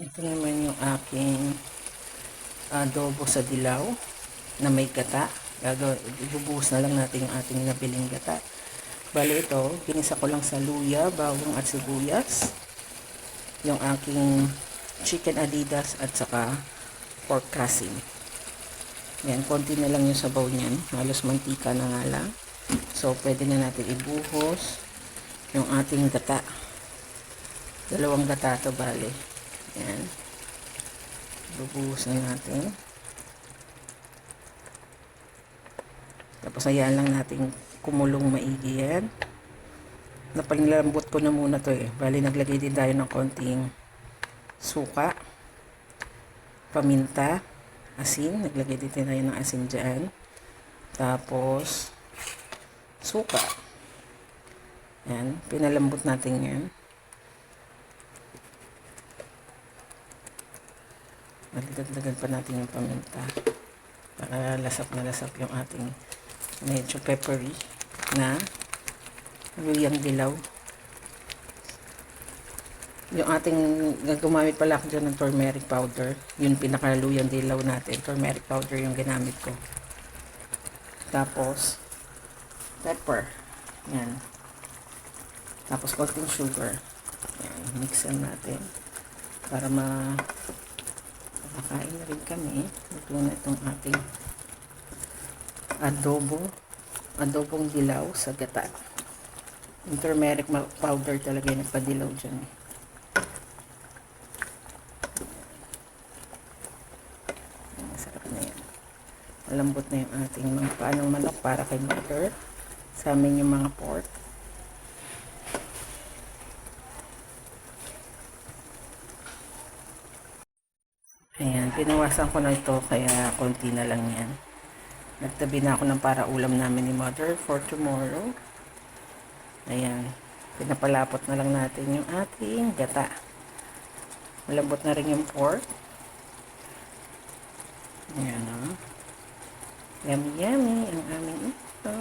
Ito naman yung aking adobo sa dilaw na may gata. Ibubuhos na lang natin yung ating nabiling gata. Bali ito, ginisa ko lang sa luya, bawang at sibuyas. Yung aking chicken adidas at saka pork casing. Yan, konti na lang yung sabaw niyan. Halos mantika na nga lang. So, pwede na natin ibuhos yung ating gata. Dalawang gata to bali. Yan. Bubuhos na natin. Tapos ayan lang natin kumulong maigi yan. Napalambot ko na muna to eh. Bali naglagay din tayo ng konting suka, paminta, asin. Naglagay din tayo ng asin dyan. Tapos suka. Yan. Pinalambot natin yan. Magdagdagan pa natin yung paminta para lasap na lasap yung ating medyo peppery na luyang dilaw. Yung ating gumamit pala ako dyan ng turmeric powder, yung pinakaluyang dilaw natin, turmeric powder yung ginamit ko. Tapos pepper, yan. Tapos konting sugar, yan. Mixan natin para makakain na rin kami. Ito na itong ating adobong dilaw sa gata. Yung turmeric powder talaga yung nagpadilaw dyan. Masarap na yan. Malambot na yung ating mga paanong manok para kay mother. Sa amin yung mga pork. Ayan, pinawasan ko na ito kaya konti na lang yan. Nagtabi na ako ng para ulam namin ni mother for tomorrow. Ayan, pinapalapot na lang natin yung ating gata. Malambot na rin yung pork. Ayan o. Yummy yummy ang aming ito.